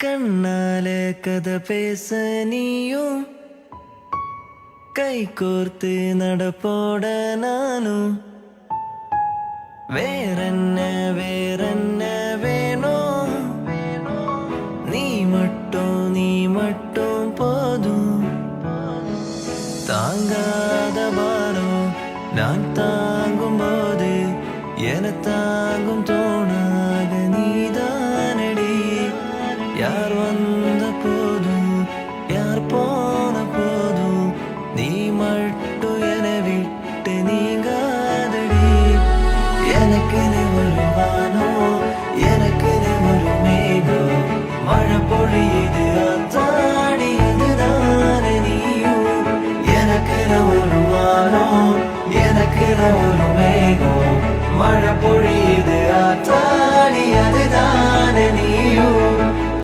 கண்ணால கதை பேச நீயும் கை கோர்த்து நடப்போட நானும் வேறென்ன வேறென்ன வேணும் நீ மட்டும் போதும் தாங்காத பாரம் நான் தாங்கும் போது என தாங்கும் தோணாக நீதானடி யார் வந்த போதும் யார் போன போதும் நீ மட்டும் என விட்டு நீங்காதடி எனக்கு நீ ஒரு வானோ எனக்கு நீ ஒரு மேகோ மழை